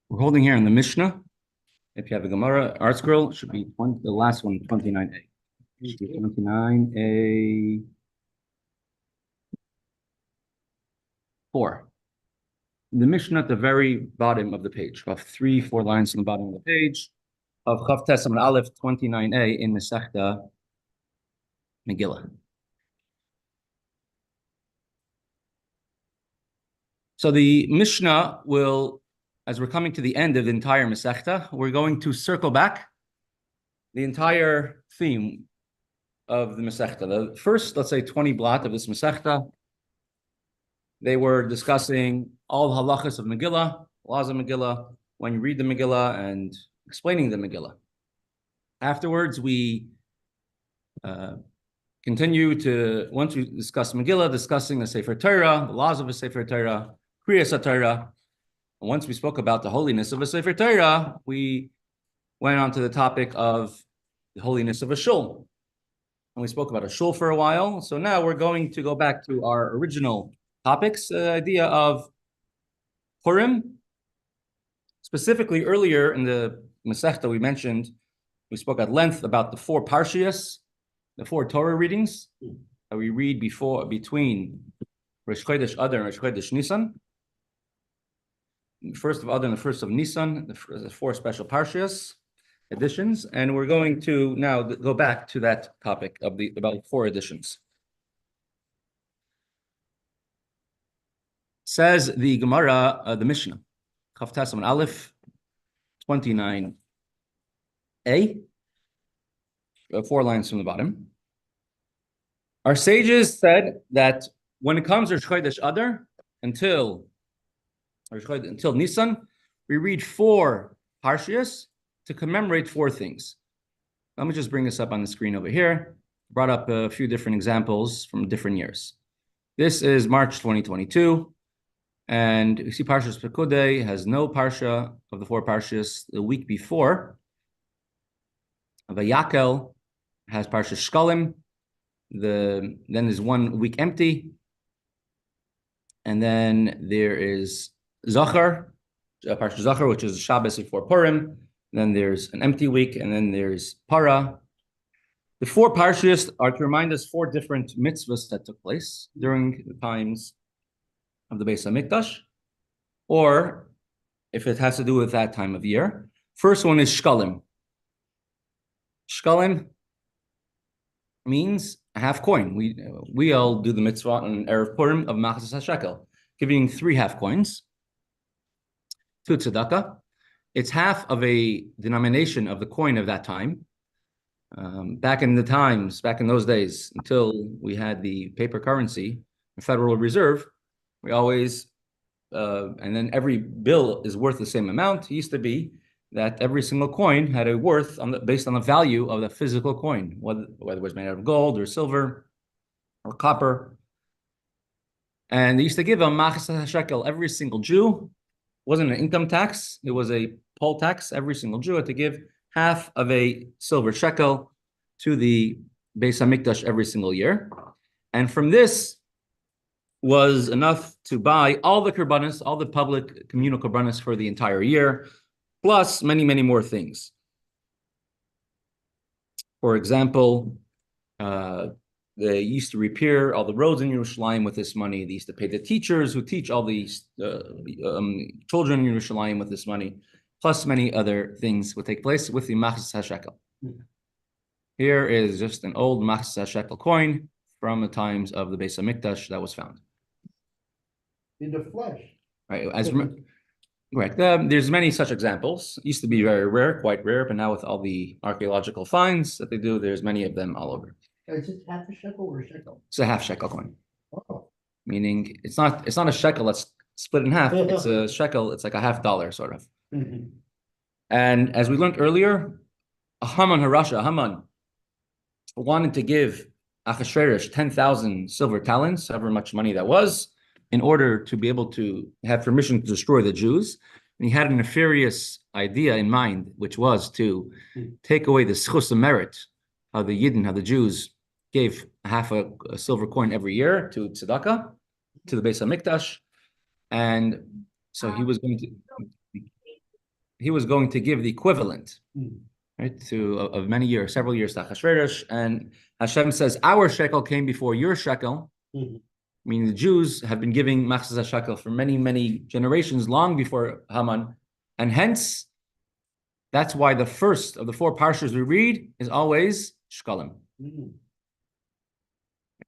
We're holding here in the Mishnah. If you have a Gemara art scroll, it should be the last one, 29a. 29a 4. The Mishnah at the very bottom of the page, about 3-4 lines from the bottom of the page of Chav Tes Amud Aleph 29a in Mesechta Megillah. So the Mishnah will, as we're coming to the end of the entire Mesechta, we're going to circle back the entire theme of the Mesechta. The first, let's say, 20 blot of this Mesechta, they were discussing all the halachas of Megillah, laws of Megillah, when you read the Megillah, and explaining the Megillah. Afterwards, we continue to, once we discuss Megillah, discussing the Sefer Torah, the laws of the Sefer Torah, Kriyas HaTorah. And once we spoke about the holiness of a Sefer Torah, we went on to the topic of the holiness of a shul. And we spoke about a shul for a while. So now we're going to go back to our original topics, the idea of Purim. Specifically, earlier in the Mesechta, we spoke at length about the 4 Parshiyos, the 4 Torah readings that we read between Rosh Chodesh Adar and Rosh Chodesh Nisan. First of Adar and the first of Nisan, the 4 special Parshiyos editions, and we're going to now go back to that topic of about 4 editions. Says the Gemara, the Mishnah, Chav Tes Amud Aleph 29a, 4 lines from the bottom. Our sages said that when it comes to Rosh Chodesh Adar until Nisan, we read 4 Parshiyos to commemorate 4 things. Let me just bring this up on the screen over here. Brought up a few different examples from different years. This is March 2022, and you see Parshas Pekudei has no parsha of the 4 Parshiyos. The week before, Vayakel has Parshas Shkalim. Then there's 1 week empty, and then there is Zachar, Parshas Zachar, which is Shabbos before Purim. Then there's an empty week, and then there's Para. The 4 Parshiyos are to remind us 4 different mitzvahs that took place during the times of the Beis HaMikdash, or if it has to do with that time of year. First one is Shkalim. Shkalim means a half coin. We all do the mitzvah on Erev Purim of Machzas HaShekel, giving 3 half coins to tzedakah. It's half of a denomination of the coin of that time. Back in those days, until we had the paper currency, the Federal Reserve, we always, and then every bill is worth the same amount. It used to be that every single coin had a worth based on the value of the physical coin, whether it was made out of gold or silver or copper. And they used to give a machzas shekel. Every single Jew, wasn't an income tax, it was a poll tax. Every single Jew had to give half of a silver shekel to the Beis HaMikdash every single year. And from this was enough to buy all the korbanos, all the public communal korbanos for the entire year, plus many, many more things. For example, they used to repair all the roads in Yerushalayim with this money. They used to pay the teachers who teach all these children in Yerushalayim with this money, plus many other things would take place with the Machzas HaShekel. Here is just an old Machzas HaShekel coin from the times of the Beis HaMikdash that was found. In the flesh. Right, there's many such examples. It used to be very rare, quite rare, but now with all the archaeological finds that they do, there's many of them all over. Is it half a shekel or a shekel? It's a half shekel coin. Oh. Meaning it's not a shekel that's split in half. It's a shekel, it's like a $50 sort of. Mm-hmm. And as we learned earlier, Haman wanted to give Achashverosh 10,000 silver talents, however much money that was, in order to be able to have permission to destroy the Jews. And he had a nefarious idea in mind, which was to take away the schus of merit, how the Jews gave half a silver coin every year to tzedakah, to the Beis HaMikdash. And so he was going to he was going to give the equivalent, right, of many years, several years to Achashverosh, and Hashem says, our shekel came before your shekel, meaning the Jews have been giving machzas shekel for many, many generations, long before Haman, and hence, that's why the first of the 4 parshas we read is always shkalim.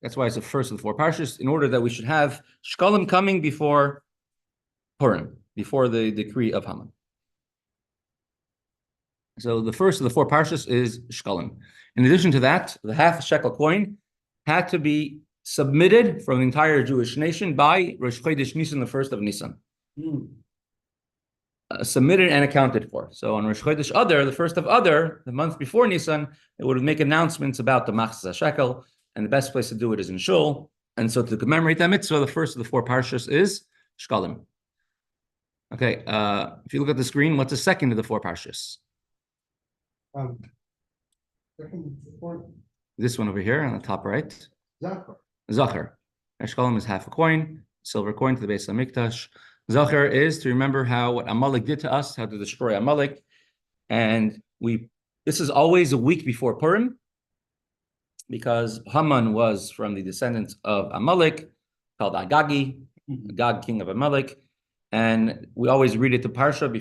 That's why it's the first of the 4 parshas, in order that we should have shkalim coming before Purim, before the decree of Haman. So the first of the 4 parshas is shkalim. In addition to that, the half shekel coin had to be submitted from the entire Jewish nation by Rosh Chodesh Nisan, the first of Nisan. Submitted and accounted for. So on Rosh Chodesh Adar, the first of Adar, the month before Nisan, it would make announcements about the machzas shekel, and the best place to do it is in shul. And so to commemorate that mitzvah, the first of the 4 parshas is shkalim. Okay, if you look at the screen, what's the second of the 4 parshas? This one over here on the top right. Zachar. Shkalim is half a coin, silver coin to the base of Mikdash. Zachar is to remember what Amalek did to us, how to destroy Amalek. And this is always a week before Purim, because Haman was from the descendants of Amalek, called Agagi, Agag, king of Amalek. And we always read it to Parsha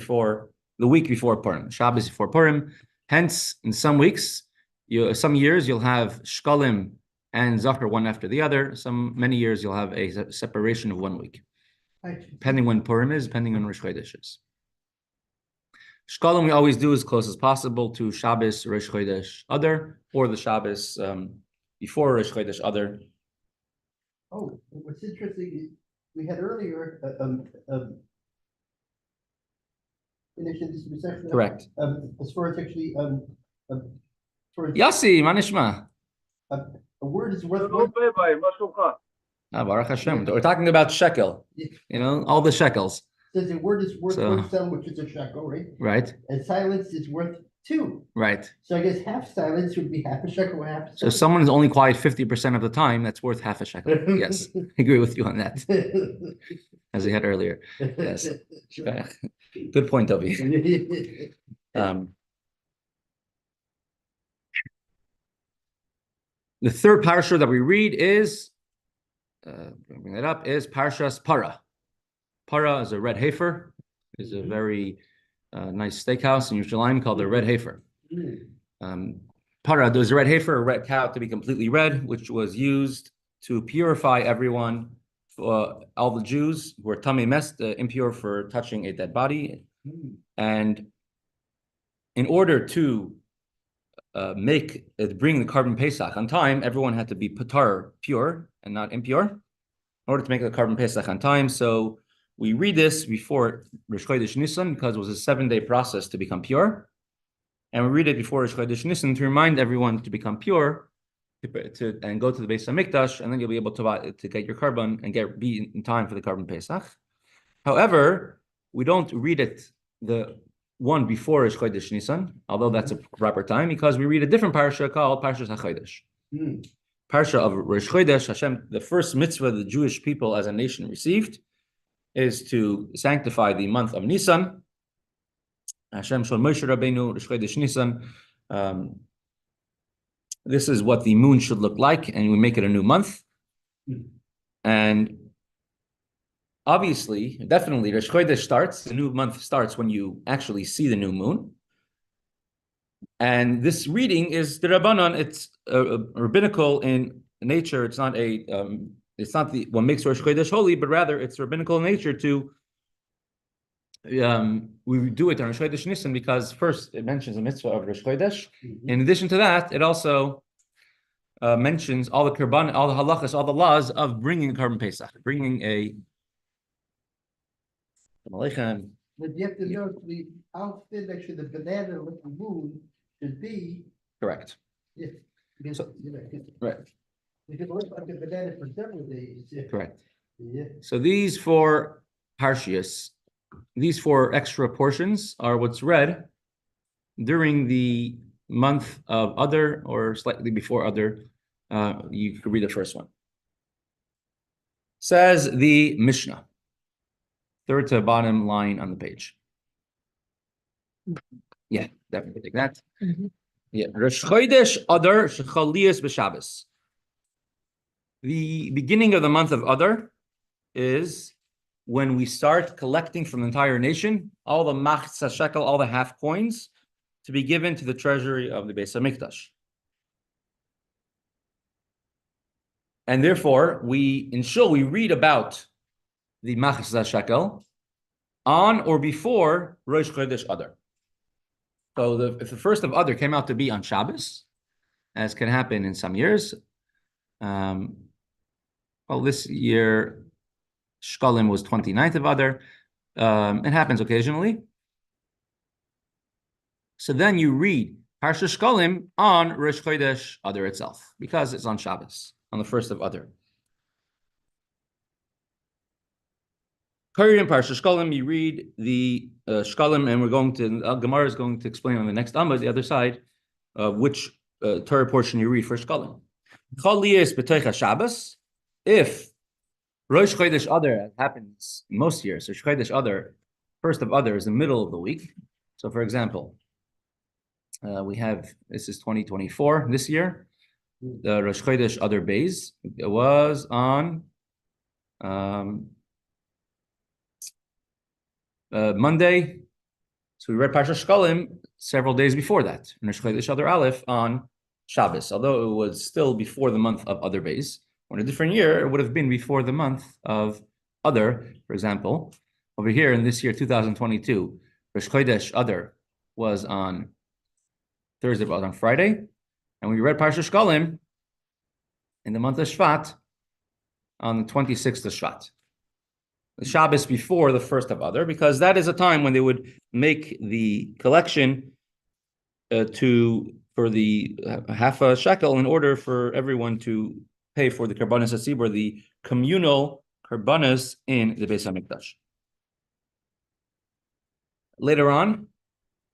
the week before Purim, Shabbos before Purim. Hence, in some weeks, some years you'll have Shkalim and Zachar one after the other. Many years you'll have a separation of 1 week, depending when Purim is, depending on Rosh Chodesh is. Shkalim we always do as close as possible to Shabbos, Rosh Chodesh Adar, or the Shabbos before Rosh Chodesh Adar. Oh, what's interesting is we had earlier finished this Mesechta. Correct. As far as actually Yossi, manishma. A word is worth. Baruch Hashem. We're talking about shekel. All the shekels. Says a word is worth 1 shekel, which is a shekel, right? Right. And silence is worth 2. Right. So I guess half silence would be half a shekel, half a shekel. So if someone is only quiet 50% of the time, that's worth half a shekel. Yes, I agree with you on that. As we had earlier. Yes. Good point, Toby. The third parsha that we read is, bring that up, is Parshas Para. Para is a red heifer. It's a very nice steakhouse in Yerushalayim called the Red Heifer. Para, there's a red heifer, a red cow to be completely red, which was used to purify everyone, all the Jews who were tamei mes, impure for touching a dead body. And in order to bring the carbon Pesach on time, everyone had to be patar, pure, and not impure, in order to make the carbon Pesach on time. So we read this before Rosh Chodesh Nisan because it was a 7-day process to become pure. And we read it before Rosh Chodesh Nisan to remind everyone to become pure and go to the Beis HaMikdash, and then you'll be able to get your carbon and be in time for the carbon Pesach. However, we don't read it the one before Rosh Chodesh Nisan, although that's a proper time, because we read a different parsha called Parshas HaChodesh. Parsha of Rosh Chodesh, Hashem, the first mitzvah the Jewish people as a nation received is to sanctify the month of Nisan. Hashem shol Moshe Rabbeinu Rosh Chodesh Nisan. This is what the moon should look like, and we make it a new month. And obviously, definitely, Rosh Chodesh starts, the new month starts when you actually see the new moon. And this reading is the Rabbanon, it's rabbinical in nature. It's not what makes Rosh Chodesh holy, but rather it's rabbinical in nature to, we do it on Rosh Chodesh Nisan because first it mentions the mitzvah of Rosh Chodesh. In addition to that, it also mentions all the karban, all the halachas, all the laws of bringing carbon Pesach, bringing a But you have to know how thin actually the banana with the moon should be. correct. If Right. It could look like a banana for several days. Correct. Yeah. So these 4 Parshiyos, these 4 extra portions are what's read during the month of Adar or slightly before Adar. You could read the first one. Says the Mishnah, third to bottom line on the page. Yeah, definitely take that. Mhm. Yeah, Rosh Chodesh Adar Shechaliyas b'Shabbos. The beginning of the month of Adar is when we start collecting from the entire nation all the machzah shekel, all the half coins, to be given to the treasury of the Beis Hamikdash. And therefore, we read about the machzah shekel on or before Rosh Chodesh Adar. So if the first of Adar came out to be on Shabbos, as can happen in some years, this year Shkalim was 29th of Adar. It happens occasionally. So then you read Parsha Shkalim on Rosh Chodesh Adar itself, because it's on Shabbos, on the first of Adar. Curry in Parsha Shkalim, you read the Shkalim, and Gemara is going to explain on the next Amud, the other side, which Torah portion you read for Shkalim. Chaliyas b'toich Shabbos. If Rosh Chodesh Adar happens in most years, Rosh Chodesh Adar, first of Adar is the middle of the week. So, for example, this is 2024 this year. The Rosh Chodesh Adar Beis, it was on Monday. So we read Parsha Shkalim several days before that, in Rosh Chodesh Adar Aleph on Shabbos, although it was still before the month of Adar Beis. In a different year, it would have been before the month of Adar. For example, over here in this year, 2022, Rosh Chodesh Adar was on Thursday, but on Friday, and we read Parsha Shkalim in the month of Shvat on the 26th of Shvat, the Shabbos before the first of Adar, because that is a time when they would make the collection for the half a shekel in order for everyone to pay for the karbanos hatzibur, the communal karbanos in the Beis Hamikdash. Later on,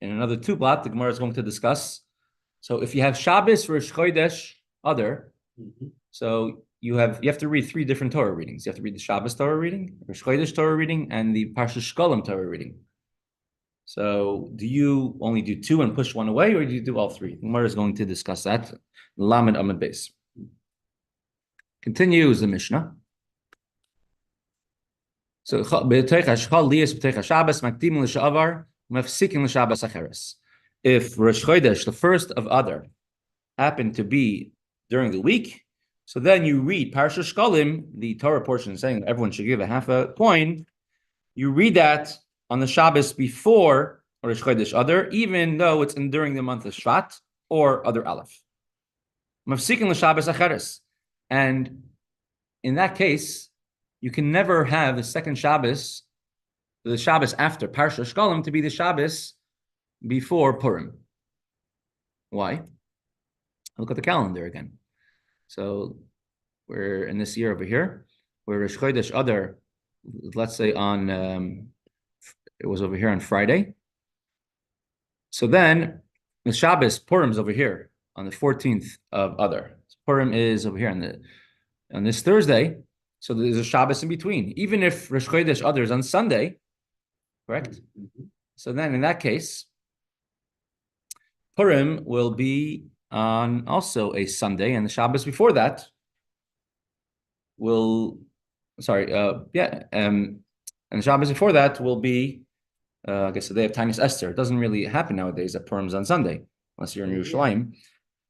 in another two blot, the Gemara is going to discuss. So if you have Shabbos Rosh Chodesh Adar, so you have to read three different Torah readings. You have to read the Shabbos Torah reading, Rosh Chodesh Torah reading, and the Parsha Shkalim Torah reading. So do you only do two and push one away, or do you do all three? The Gemara is going to discuss that. Lamed Amud Beis. Continues the Mishnah. So if Rosh Chodesh, the first of Adar, happened to be during the week, so then you read Parsha Shkalim, the Torah portion saying that everyone should give a half a coin. You read that on the Shabbos before Rosh Chodesh Adar, even though it's during the month of Shvat or Adar Aleph. Mafsikin l'Shabbos acheres. And in that case, you can never have the second Shabbos, the Shabbos after Parsha Shkalim, to be the Shabbos before Purim. Why? Look at the calendar again. So we're in this year over here, where Rosh Chodesh Adar, let's say on, it was over here on Friday. So then the Shabbos, Purim's over here on the 14th of Adar. Purim is over here on this Thursday. So there's a Shabbos in between. Even if Rosh Chodesh Adar is on Sunday, correct? Mm-hmm. So then in that case, Purim will be on also a Sunday, and the Shabbos before that and the Shabbos before that will be, I guess, the day of Tinius Esther. It doesn't really happen nowadays that Purim's on Sunday, unless you're in Yerushalayim.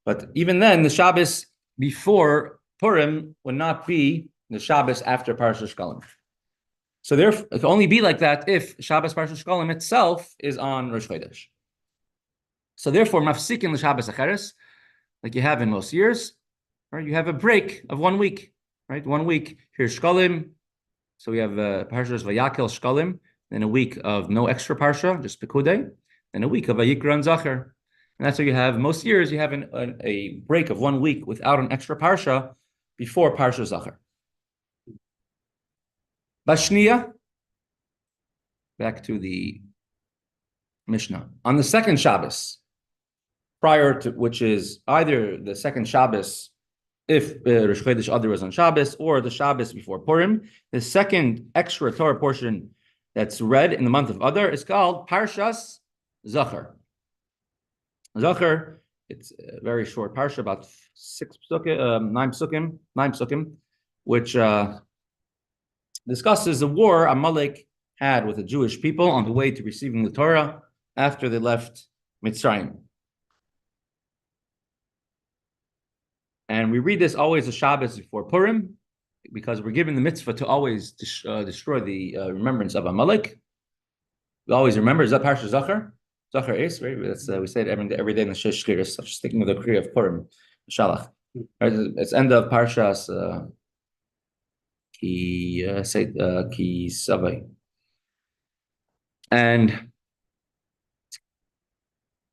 But even then, the Shabbos before Purim would not be the Shabbos after Parsha Shkalim. So therefore, it can only be like that if Shabbos Parsha Shkalim itself is on Rosh Chodesh. So therefore, mafsikin l'Shabbos acheres, like you have in most years, right? You have a break of 1 week, right? 1 week, here's Shkalim. So we have Parshiyos Vayakel Shkalim, then a week of no extra Parsha, just Pekudei, then a week of Vayikra and Zachar. And that's what you have. Most years, you have a break of 1 week without an extra Parsha before Parsha Zachar. Bashniya, back to the Mishnah. On the second Shabbos, prior to which is either the second Shabbos, if Rosh Chodesh Adar was on Shabbos, or the Shabbos before Purim, the second extra Torah portion that's read in the month of Adar is called Parshas Zachar. Zachar, it's a very short parsha, about 9 psukim, which discusses the war Amalek had with the Jewish people on the way to receiving the Torah after they left Mitzrayim. And we read this always a Shabbos before Purim, because we're given the mitzvah to always destroy the remembrance of Amalek. We always remember, is that Parsha Zachar? Zachar is, right? That's, we say it every day in the Shesh Shliach. I'm just thinking of the Kriya of Purim, Shalach. Right? It's end of Parshas Ki Savai. And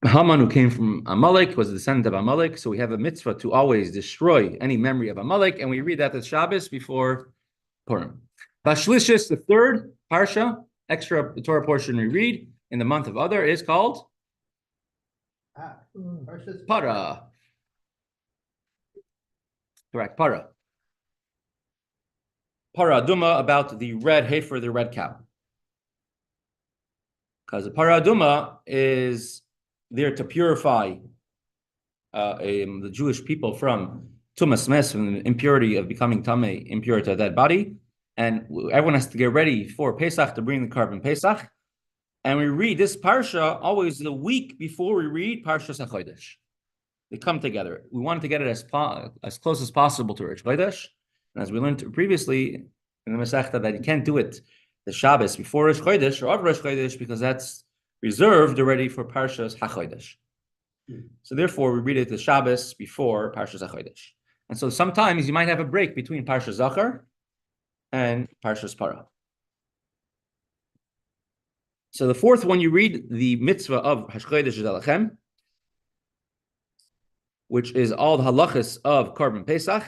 Haman, who came from Amalek, was a descendant of Amalek. So we have a mitzvah to always destroy any memory of Amalek, and we read that at Shabbos before Purim. Bashlishis, the third parsha, extra Torah portion we read in the month of Adar, is called Para. Correct, Para. Para Aduma, about the red heifer, the red cow. Because the Para Aduma is there to purify the Jewish people from tumas mes, from the impurity of becoming tamei, impure to that body, and everyone has to get ready for Pesach to bring the carbon Pesach. And we read this parsha always the week before we read Parshas HaChodesh. They come together. We wanted to get it as close as possible to Rosh Chodesh, and as we learned previously in the Mesechta, that you can't do it the Shabbos before Rosh Chodesh or of Rosh Chodesh, because that's reserved already for Parshas HaChodesh. So therefore, we read it the Shabbos before Parshas HaChodesh. And so sometimes you might have a break between Parshas Zachar and Parshas Para. So the fourth one, you read the mitzvah of Hashchodesh Zalachem, which is all the halachas of Korban Pesach,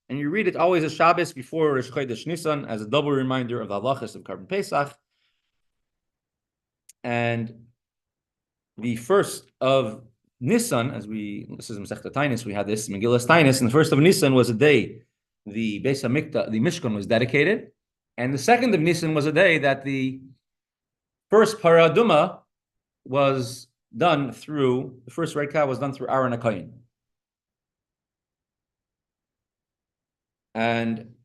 and you read it always a Shabbos before Rosh Chodesh Nisan as a double reminder of the halachas of Korban Pesach. And the first of Nisan, this is Mesechta Tainus, we had this Megillah Tainus, and the first of Nisan was a day the Beis HaMikdash, the Mishkan, was dedicated, and the second of Nisan was a day that the first Paraduma was done through, the first red cow was done through Aaron HaKohen. And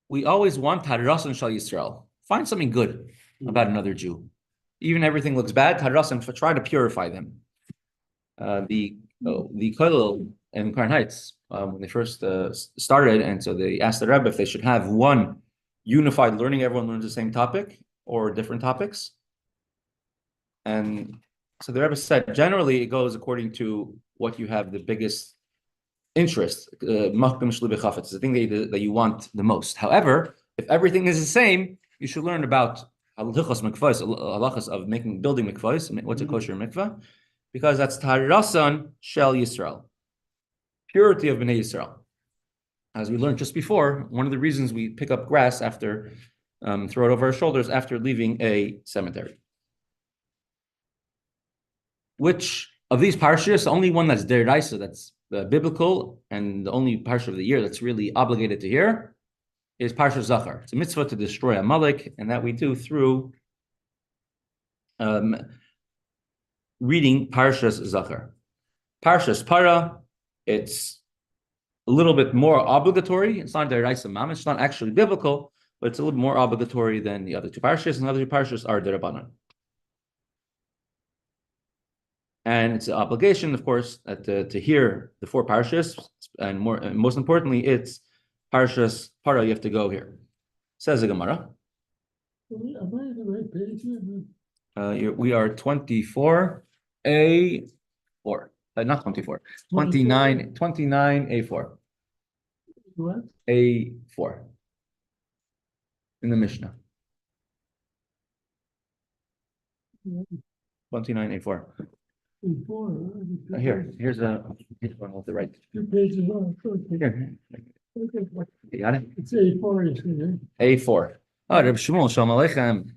we always want Tarasan Shal Yisrael. Find something good about another Jew. Even everything looks bad, Tarasan, try to purify them. The Kollel in Crown Heights, when they first started, and so they asked the Rebbe if they should have one unified learning, everyone learns the same topic, or different topics. And so the Rebbe said, generally it goes according to what you have the biggest interest, the thing that you want the most. However, if everything is the same, you should learn about halachas of building mikvahs. What's a kosher mikvah? Because that's tarasan shel Yisrael, purity of Bnei Yisrael. As we learned just before, one of the reasons we pick up grass after, throw it over our shoulders after leaving a cemetery. Which of these parshiyos, the only one that's deraisa, that's biblical, and the only parsha of the year that's really obligated to hear, is Parshas Zachar. It's a mitzvah to destroy Amalek, and that we do through reading Parshas Zachar. Parshas Para, it's a little bit more obligatory. It's not deraisa mamish. It's not actually biblical, but it's a little more obligatory than the other two parshas, and the other two parshas are derabanan. And it's an obligation, of course, to hear the four parshas, and most importantly, it's Parshas Para. You have to go here. Says the Gemara. We are 24A4. Not 24. 29A4. What? A4. In the Mishnah. 29A4. Here's one with the right. 2 pages on. Here. You got it? It's A4, isn't it? A4. Oh, Reb Shmuel, Shalom Aleichem.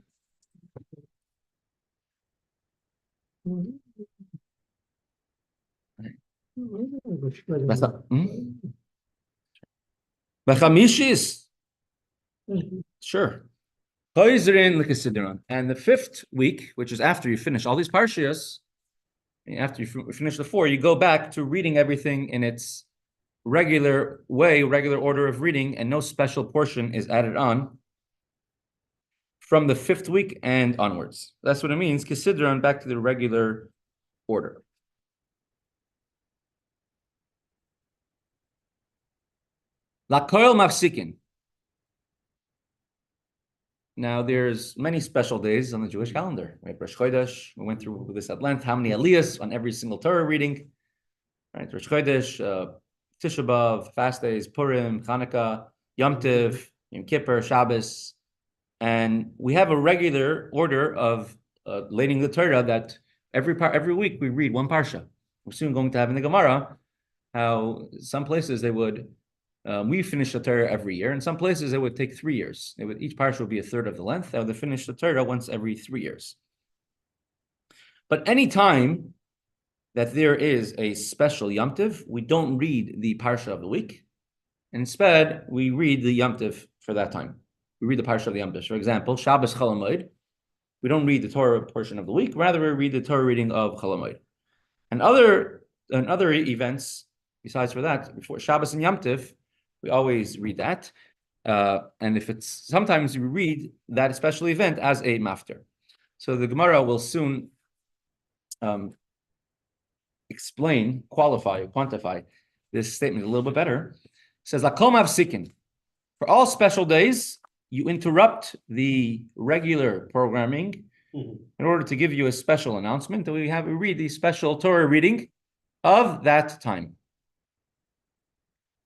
B'chamishis. Sure. And the fifth week, which is after you finish all these Parshiyos, after you finish the four, you go back to reading everything in its regular way, regular order of reading, and no special portion is added on from the fifth week and onwards. That's what it means, Kisidron, back to the regular order. Lakoil mafsikin. Now, there's many special days on the Jewish calendar. Right? Rosh Chodesh, we went through this at length. How many aliyahs on every single Torah reading? Right? Rosh Chodesh, Tisha B'Av, fast days, Purim, Chanukah, Yom Tov, Yom Kippur, Shabbos, and we have a regular order of learning the Torah that every week we read one parsha. We're soon going to have in the Gemara how some places they would. We finish the Torah every year. In some places, it would take 3 years. Each parsha would be a third of the length. They would finish the Torah once every 3 years. But any time that there is a special Yom Tov, we don't read the parsha of the week. Instead, we read the Yom Tov for that time. We read the parsha of the Yom Tov. For example, Shabbos Chol Hamoed, we don't read the Torah portion of the week. Rather, we read the Torah reading of Chol Hamoed. And other events, besides for that, before Shabbos and Yom Tov, we always read that. And if it's sometimes we read that special event as a mafter. So the Gemara will soon explain, qualify, or quantify this statement a little bit better. It says, Lakol mafsikin. For all special days, you interrupt the regular programming in order to give you a special announcement that we read the special Torah reading of that time.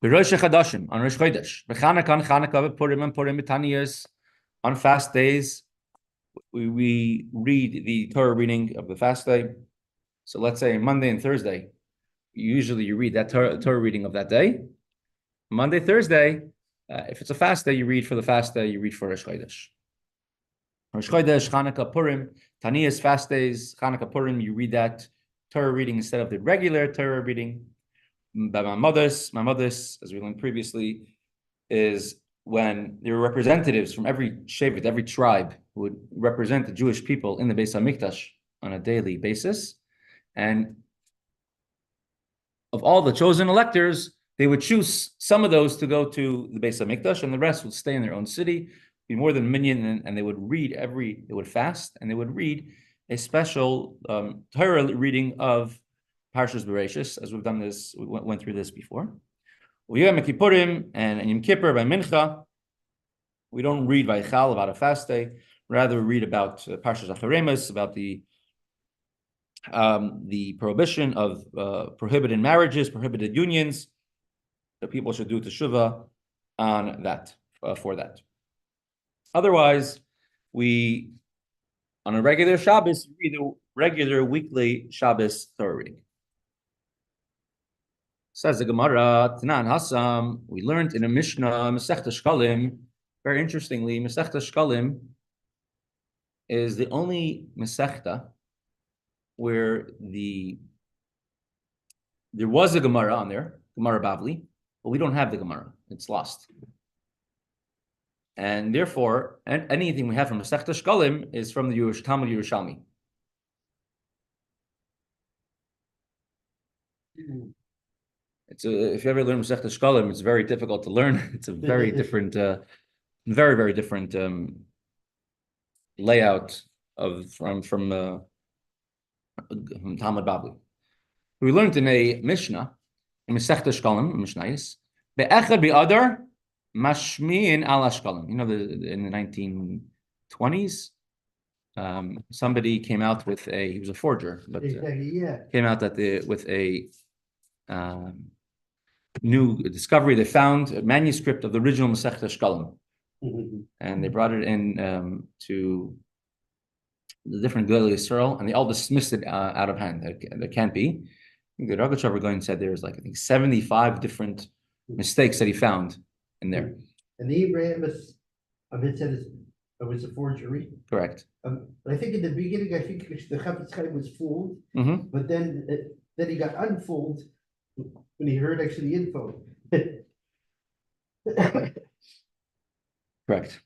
Rosh Chodeshim, on Rosh Chodesh, Chanukah, Purim, and Purim, Taniyos, on fast days, we read the Torah reading of the fast day. So let's say Monday and Thursday, usually you read that Torah reading of that day. Monday, Thursday, if it's a fast day, you read for the fast day, you read for Rosh Chodesh. Rosh Chodesh, Chanukah, Purim, Taniyos, fast days, Chanukah, Purim, you read that Torah reading instead of the regular Torah reading. By Maamar, as we learned previously, is when there were representatives from every shevet, every tribe, who would represent the Jewish people in the Beis HaMikdash on a daily basis. And of all the chosen electors, they would choose some of those to go to the Beis HaMikdash, and the rest would stay in their own city, be more than a minyan, and they would read they would fast, and they would read a special Torah reading of Parshas Bereshis, as we've done this, we went through this before. Yom Kippurim and Yom Kippur by Mincha, we don't read Vaychal about a fast day. Rather, we read about Parshas Acharemus, about the prohibition of prohibited marriages, prohibited unions, that people should do teshuvah on that, for that. Otherwise, we, on a regular Shabbos, read the regular weekly Shabbos Torah reading. Says the Gemara, Tanan Hassam, we learned in a Mishnah, Mesechta Shkalim, very interestingly, Mesechta Shkalim is the only Mesechta where there was a Gemara on there, Gemara Bavli, but we don't have the Gemara. It's lost. And therefore, anything we have from Mesechta Shkalim is from the Talmud Yerushalmi. If you ever learn Mesechta Shkalim, it's very difficult to learn. It's a very different, very, very different layout from Talmud Bavli. We learned in a Mishnah, in Mesechta Shkalim, Mishnayos, be'echad be'adar mashmi'in ala Shkalim. You know, in the 1920s, somebody came out with he was a forger, but came out with a new discovery. They found a manuscript of the original Mesechta Shkalim, and they brought it in to the different Kollel Eretz Hatzvi, and they all dismissed it out of hand. That can't be. The Rogatchover going said there's like, I think, 75 different mistakes that he found in there. And the Abraham said it was a forgery. Correct. I think in the beginning, I think the Chaim was fooled, but then he got unfooled when he heard actually the info. Correct.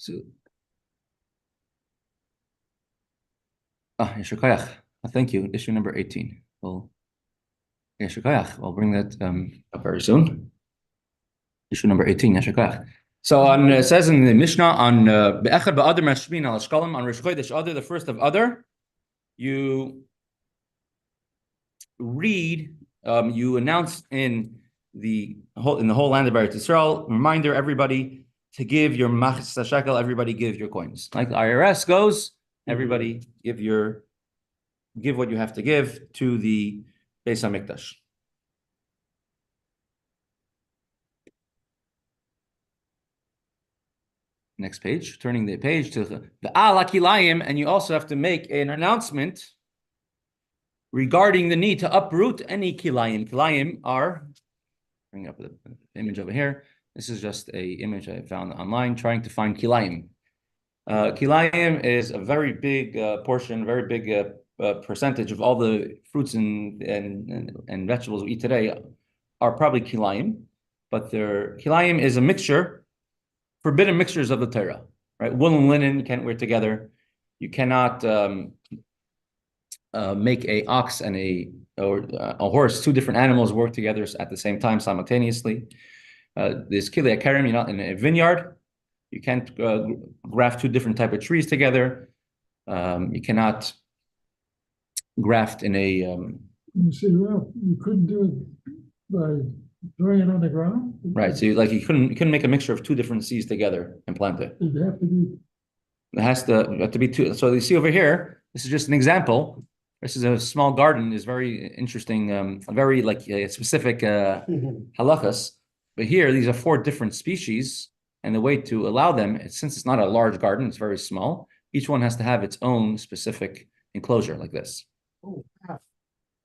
So, Yeshar Koyach. Thank you. Issue number 18. Well, Yeshar Koyach. We'll bring that up very soon. Issue number 18. Yeshar Koyach. So it says in the Mishnah on Be'echad Ba'adar Mashmin al Shkalim on Rosh Chodesh Adar, the first of Adar, you read, you announce in the whole land of Eretz Yisrael, reminder everybody to give your machzah shekel, everybody give your coins. Like the IRS goes, everybody give what you have to give to the Beis HaMikdash. Next page, turning the page to the Ala Kilayim, and you also have to make an announcement regarding the need to uproot any Kilayim. Kilayim are, bring up the image over here. This is just an image I found online trying to find Kilayim. Kilayim is a very big portion, very big percentage of all the fruits and vegetables we eat today are probably Kilayim, but Kilayim is a mixture, forbidden mixtures of the Torah, right? Wool and linen you can't wear together. You cannot make a ox and a horse, two different animals work together at the same time simultaneously. There's Kilei Karim, you're not in a vineyard. You can't graft two different type of trees together. You cannot graft in a. You see, well, you couldn't do it by throwing it on the ground. Right. So you couldn't make a mixture of two different seeds together and plant it. It'd have to be. It has to be two. So you see over here, this is just an example. This is a small garden. Is very interesting. Very specific halachas. But here, these are 4 different species, and the way to allow them, since it's not a large garden, it's very small. Each one has to have its own specific enclosure, like this. Oh, wow.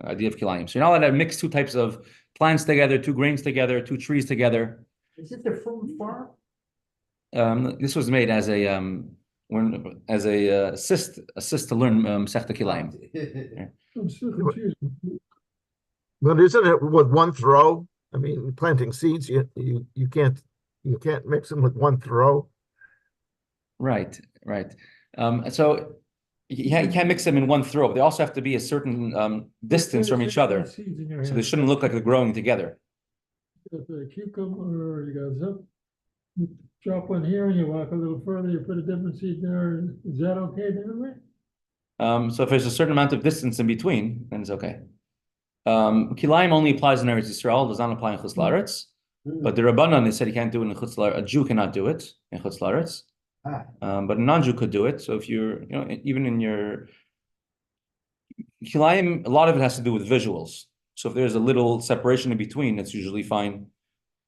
Idea of kilayim. So you're not allowed to mix 2 types of plants together, 2 grains together, 2 trees together. Is it the fruit farm? This was made as a assist to learn Mesechta kilayim. I'm still confused. But isn't it with one throw? I mean, planting seeds, you can't mix them with one throw. Right. So you can't mix them in one throw. But they also have to be a certain distance from each other, so they shouldn't look like they're growing together. You got the cucumber, you got zip. You drop one here, and you walk a little further. You put a different seed there. Is that okay anyway? So if there's a certain amount of distance in between, then it's okay. Kilayim only applies in Eretz Yisrael, does not apply in Chutz La'aretz. But the Rabbanan, they said he can't do it in Chutz La'aretz. A Jew cannot do it in Chutz La'aretz. But a non-Jew could do it. So if you're, even in your Kilayim, a lot of it has to do with visuals. So if there's a little separation in between, it's usually fine.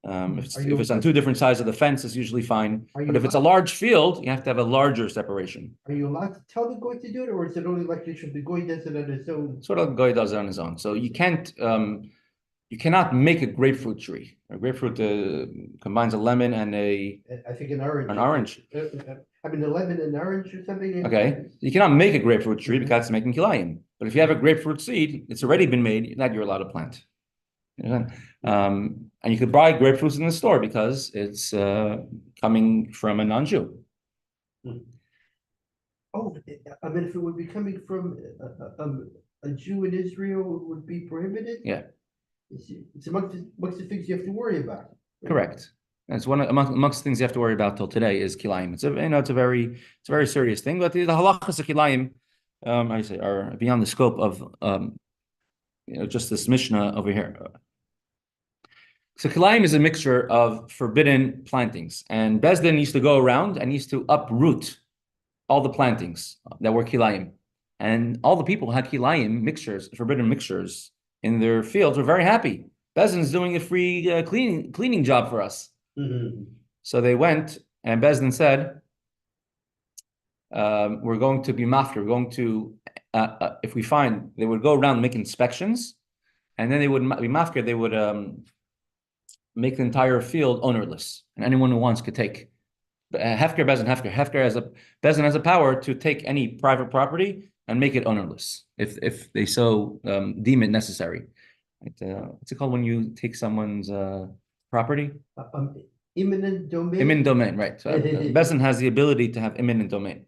If it's on 2 different sides of the fence, it's usually fine. But if it's a large field, you have to have a larger separation. Are you allowed to tell the goy to do it, or is it only like the goy does it on his own? Sort of the goy does it on his own. So you cannot make a grapefruit tree. A grapefruit combines a lemon and I think an orange. An orange. I mean, a lemon and orange or something. Okay, you cannot make a grapefruit tree because it's making kilayim. But if you have a grapefruit seed, it's already been made. That you're allowed to plant. And you could buy grapefruits in the store because it's coming from a non-Jew. Oh, I mean, if it would be coming from a Jew in Israel, it would be prohibited? Yeah. It's amongst the things you have to worry about. Correct. That's one amongst the things you have to worry about till today is kilayim. It's a very serious thing. But the halachas of kilayim, I say, are beyond the scope of just this Mishnah over here. So kilayim is a mixture of forbidden plantings, and Beis Din used to go around and used to uproot all the plantings that were kilayim, and all the people who had kilayim mixtures, forbidden mixtures in their fields were very happy. Beis Din is doing a free cleaning job for us. So they went, and Beis Din said, we're going to be mafter. We're going to, if we find, they would go around and make inspections, and then they would be mafker. They would make the entire field ownerless, and anyone who wants could take. Hefker, Beis Din, Hefker Beis Din has a power to take any private property and make it ownerless if they so deem it necessary. What's it called when you take someone's property? imminent domain. Imminent domain, right. So Bezdin has the ability to have imminent domain.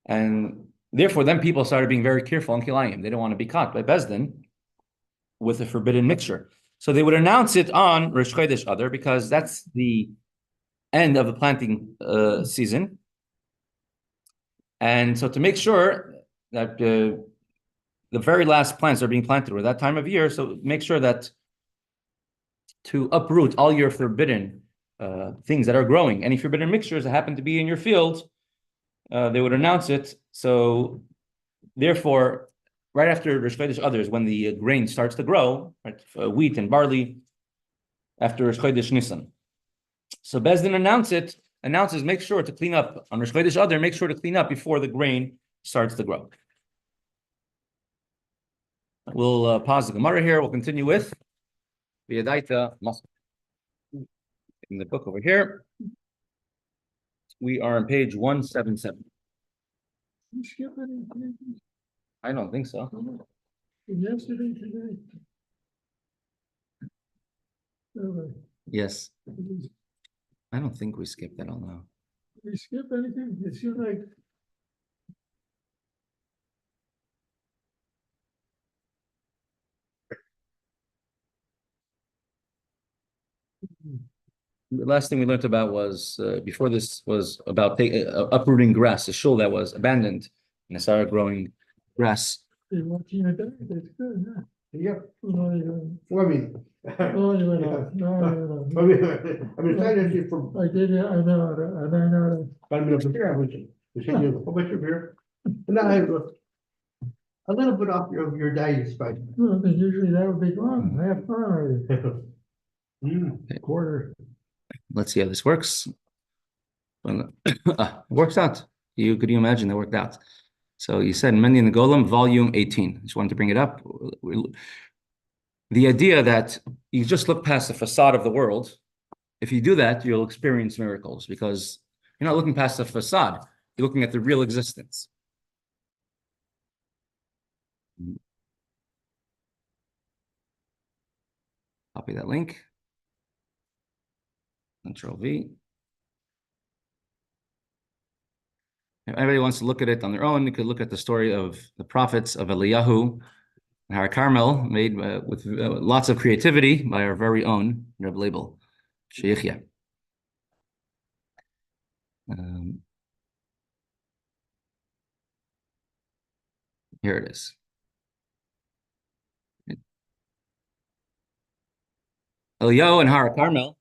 And therefore, then people started being very careful on Kilayim. They don't want to be caught by Bezdin with a forbidden mixture. So they would announce it on Rosh Chodesh Adar because that's the end of the planting season. And so to make sure that the very last plants are being planted at that time of year, so make sure that to uproot all your forbidden things that are growing, any forbidden mixtures that happen to be in your field, they would announce it. So therefore, right after Rosh Chodesh Adar is when the grain starts to grow, right? Wheat and barley, after Rosh Chodesh Nisan. So Bezdin announces, make sure to clean up on Rosh Chodesh Adar, make sure to clean up before the grain starts to grow. We'll pause the Gemara here. We'll continue with Veyadaata, Moskva. In the book over here, we are on page 177. You skip anything? I don't think so. Yesterday, today? Okay. Yes. I don't think we skipped that all now. Did we skip anything? It seems like. The last thing we learned about was, before this, was about uprooting grass, a shul that was abandoned, and it started growing grass. You're watching it, that's good, huh? Yep. No, you Well, I mean. no, you went no, I mean, trying to see from. I did, I know. I mean, over here, I was, we should do a whole bunch of beer. And now I have a little bit off your diet spice. Well, then usually that would be gone, half gone already, quarter. Let's see how this works. Well, it works out. Could you imagine that worked out? So you said Mendi and the Golem, volume 18. Just wanted to bring it up. The idea that you just look past the facade of the world, if you do that, you'll experience miracles because you're not looking past the facade. You're looking at the real existence. Copy that link. Control V. If anybody wants to look at it on their own, you could look at the story of the prophets of Eliyahu and Har Carmel, made with lots of creativity by our very own Rebbe label, Shliach. Here it is. Eliyahu and Har Carmel.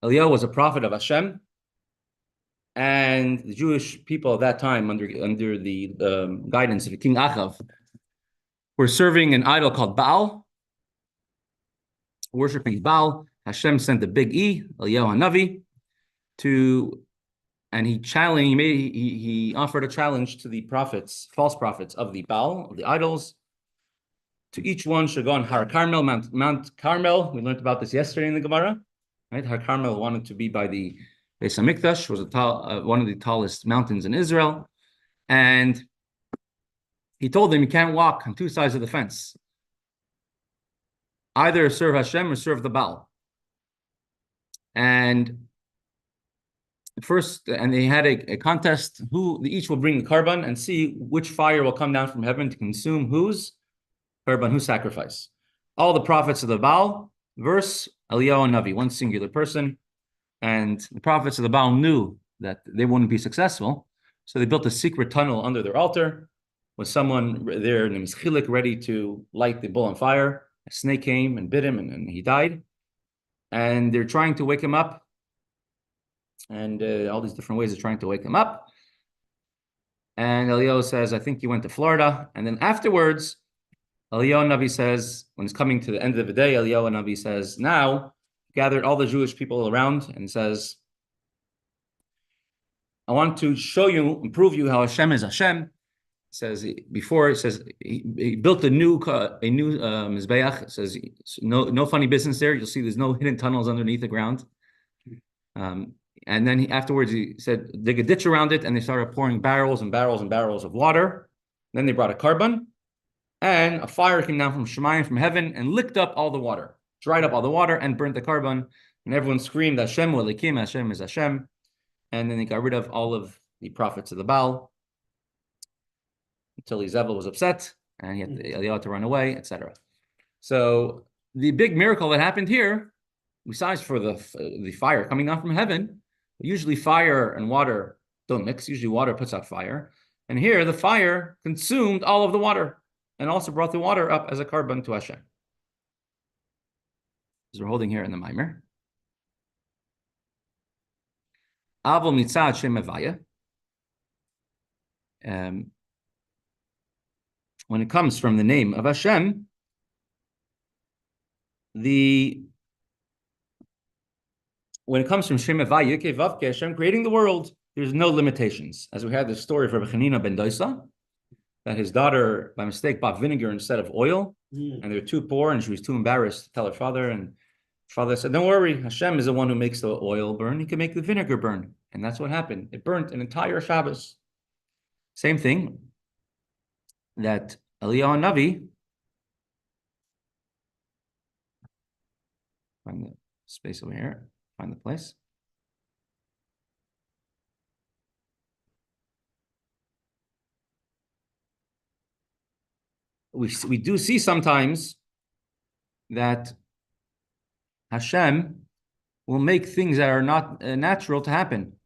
Eliyahu was a prophet of Hashem, and the Jewish people at that time, under the guidance of King Achav, were serving an idol called Baal, worshiping Baal. Hashem sent the big E, Eliyahu Hanavi, and he offered a challenge to the prophets, false prophets of the Baal, of the idols. To each one should go on Har Carmel, Mount Carmel. We learned about this yesterday in the Gemara. Right? Har Carmel wanted to be by the Beis Hamikdash, was one of the tallest mountains in Israel. And he told them you can't walk on two sides of the fence. Either serve Hashem or serve the Baal. And they had a contest, each will bring the carbon and see which fire will come down from heaven to consume whose carbon, whose sacrifice. All the prophets of the Baal versus Eliyahu Navi, one singular person. And the prophets of the Baal knew that they wouldn't be successful. So they built a secret tunnel under their altar with someone there named Chilik ready to light the bull on fire. A snake came and bit him and he died. And they're trying to wake him up. And all these different ways of trying to wake him up. And Eliyahu says, I think you went to Florida. And then afterwards, Eliyahu Navi says, when it's coming to the end of the day, Eliyahu Navi says, now, gathered all the Jewish people around and says, I want to show you and prove you how Hashem is Hashem. He says he built a new Mizbeach. It says no funny business there. You'll see there's no hidden tunnels underneath the ground. And then afterwards he said, dig a ditch around it, and they started pouring barrels and barrels and barrels of water. Then they brought a carbon, and a fire came down from Shemayim, from heaven, and licked up all the water, dried up all the water, and burnt the carbon. And everyone screamed, Hashem Elikim, Hashem is Hashem. And then they got rid of all of the prophets of the Baal until Zevel was upset, and he had Eliyahu to run away, etc. So the big miracle that happened here, besides for the fire coming down from heaven, usually fire and water don't mix. Usually water puts out fire. And here the fire consumed all of the water and also brought the water up as a carbon to Hashem. As we're holding here in the Maamar. Avol mitzad Shem Havaya. When it comes from the name of Hashem, when it comes from Shem Havaya, Vavke, Hashem creating the world, there's no limitations. As we had the story of Rabbi Chanina ben Dosa, that his daughter, by mistake, bought vinegar instead of oil, and they were too poor, and she was too embarrassed to tell her father. And father said, "Don't worry, Hashem is the one who makes the oil burn. He can make the vinegar burn." And that's what happened. It burnt an entire Shabbos. Same thing that Eliyahu Navi, find the space over here, find the place. We do see sometimes that Hashem will make things that are not natural to happen.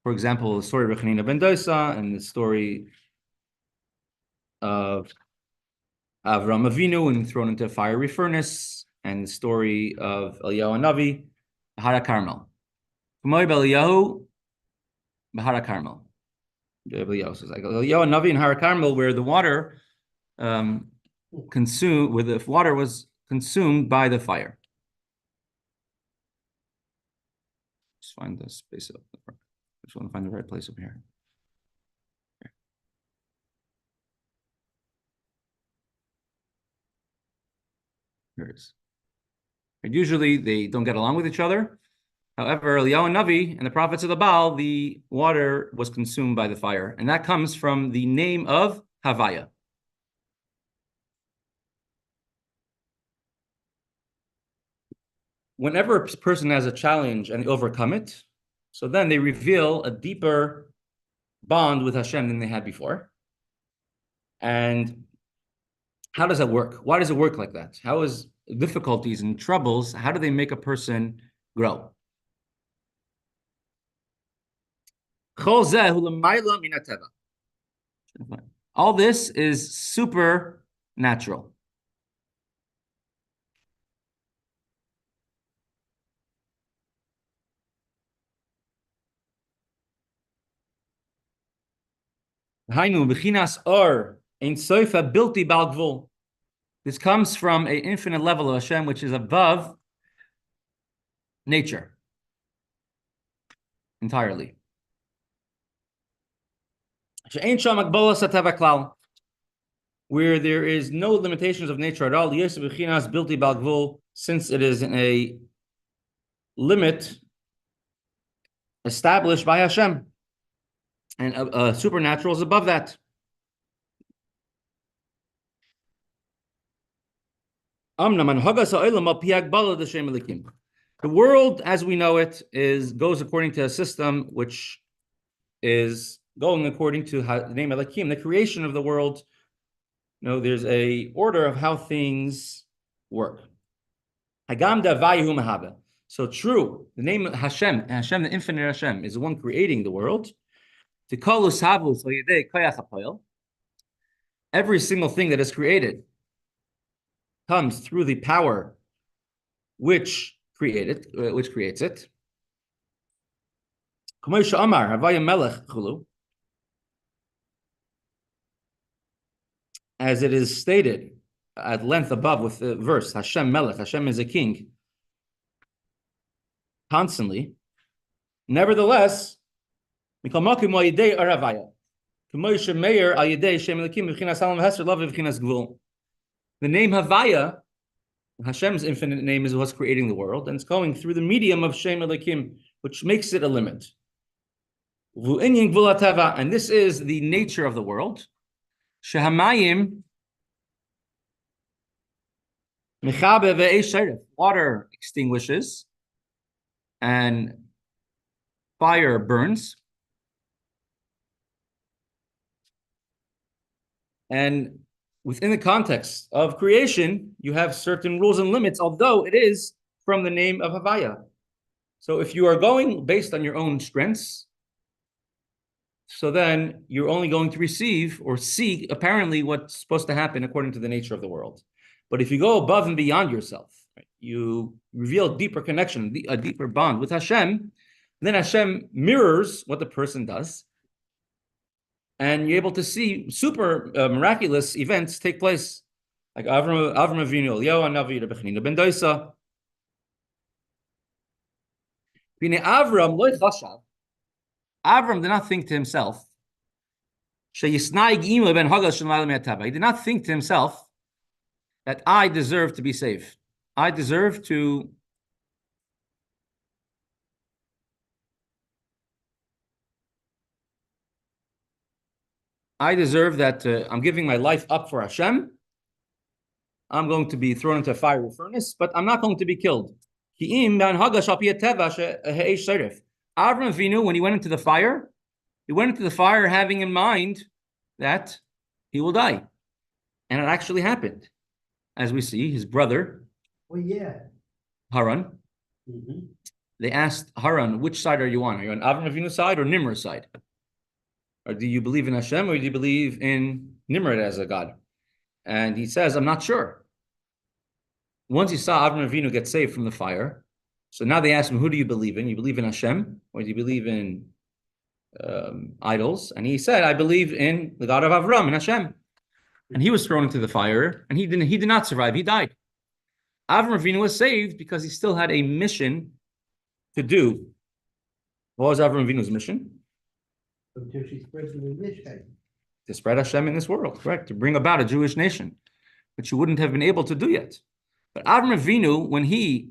For example, the story of Rabbi Chanina ben Dosa and the story of Avram Avinu and thrown into a fiery furnace, and the story of Eliyahu Navi, Bahara Carmel. K'moi b'Eliyahu, Bahara Carmel. Eliyahu says like Eliyahu Navi and Hara Carmel, where the water where the water was consumed by the fire. Just find the space up. I just want to find the right place up here. Here it is. And usually they don't get along with each other. However, Eliyahu Navi and the prophets of the Baal, the water was consumed by the fire. And that comes from the name of Havaya. Whenever a person has a challenge and they overcome it, so then they reveal a deeper bond with Hashem than they had before. And how does that work? Why does it work like that? How is difficulties and troubles, how do they make a person grow? All this is supernatural. This comes from an infinite level of Hashem, which is above nature entirely. Where there is no limitations of nature at all, since it is in a limit established by Hashem. And supernatural is above that. The world, as we know it, goes according to a system which is going according to the name Elohim, the creation of the world. You know, there's a order of how things work. So true, the name of Hashem, the infinite Hashem, is the one creating the world. Every single thing that is created comes through the power which creates it. As it is stated at length above with the verse, Hashem Melech, Hashem is a king, constantly. Nevertheless, the name Havaya, Hashem's infinite name, is what's creating the world, and it's going through the medium of Shem Elohim, which makes it a limit. And this is the nature of the world. Shehamayim Water extinguishes and fire burns. And within the context of creation, you have certain rules and limits, although it is from the name of Havaya. So if you are going based on your own strengths, so then you're only going to receive or see apparently what's supposed to happen according to the nature of the world. But if you go above and beyond yourself, right, you reveal a deeper connection, a deeper bond with Hashem, then Hashem mirrors what the person does, and you're able to see super miraculous events take place, like Avram Avinu, Eliyahu Hanavi, Rebbe Chanina ben Dosa. Avram did not think to himself, he did not think to himself that I deserve to be saved. I deserve that I'm giving my life up for Hashem. I'm going to be thrown into a fiery furnace, but I'm not going to be killed. Avram Avinu, when he went into the fire having in mind that he will die. And it actually happened. As we see, his brother, Haran, they asked Haran, which side are you on? Are you on Avram Avinu's side or Nimrod's side? Or do you believe in Hashem or do you believe in Nimrod as a god? And he says, I'm not sure. Once he saw Avram Avinu get saved from the fire, so now they asked him, who do you believe in? You believe in Hashem or do you believe in idols? And he said, I believe in the God of Avram and Hashem. And he was thrown into the fire and he did not survive. He died. Avram Avinu was saved because he still had a mission to do. What was Avram Avinu's mission? To spread Hashem in this world, correct? To bring about a Jewish nation, which he wouldn't have been able to do yet. But Avram Avinu, when he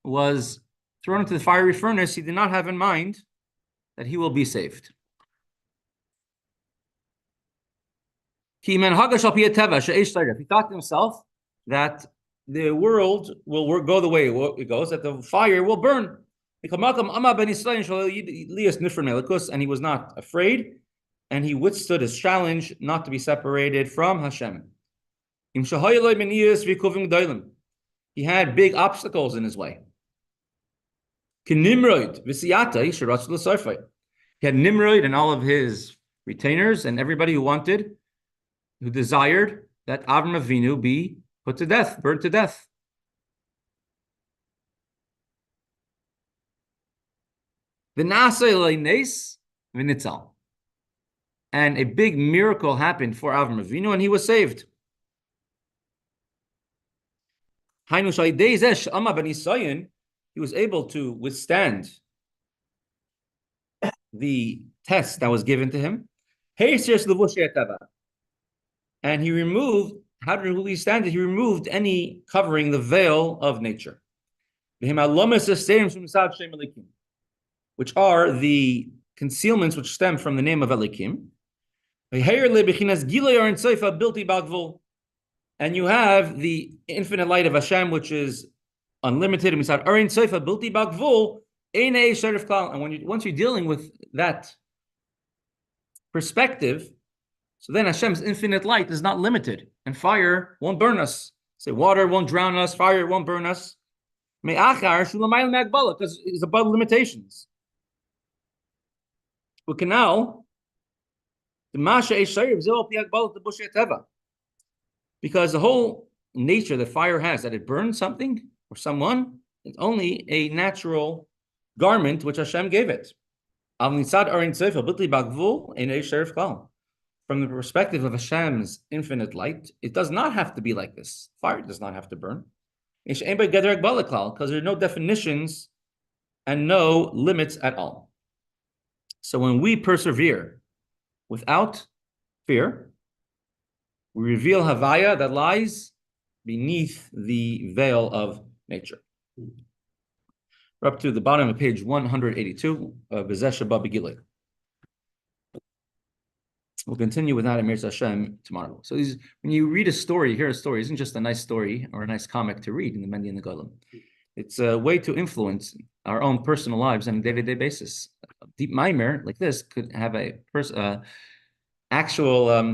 was thrown into the fiery furnace, he did not have in mind that he will be saved. He thought to himself that the world will go the way it goes, that the fire will burn. And he was not afraid, and he withstood his challenge not to be separated from Hashem. He had big obstacles in his way. He had Nimrod and all of his retainers and everybody who desired that Avram Avinu be put to death, burned to death. And a big miracle happened for Avram Avinu, and he was saved. He was able to withstand the test that was given to him. And he removed, how did he stand it? He removed any covering the veil of nature, which are the concealments which stem from the name of Elikim. And you have the infinite light of Hashem, which is unlimited. And once you're dealing with that perspective, so then Hashem's infinite light is not limited, and fire won't burn us. Say water won't drown us, fire won't burn us. Because it's above limitations. Because the whole nature that fire has, that it burns something or someone, it's only a natural garment which Hashem gave it. From the perspective of Hashem's infinite light, it does not have to be like this. Fire does not have to burn. Because there are no definitions and no limits at all. So when we persevere without fear, we reveal Havaya that lies beneath the veil of nature. We're up to the bottom of page 182 of Megillah. We'll continue with that in Mirza Hashem tomorrow. So when you read a story, hear a story, isn't just a nice story or a nice comic to read in the Mendy and the Golem. It's a way to influence our own personal lives on a day-to-day basis. A deep Maamar like this could have a actual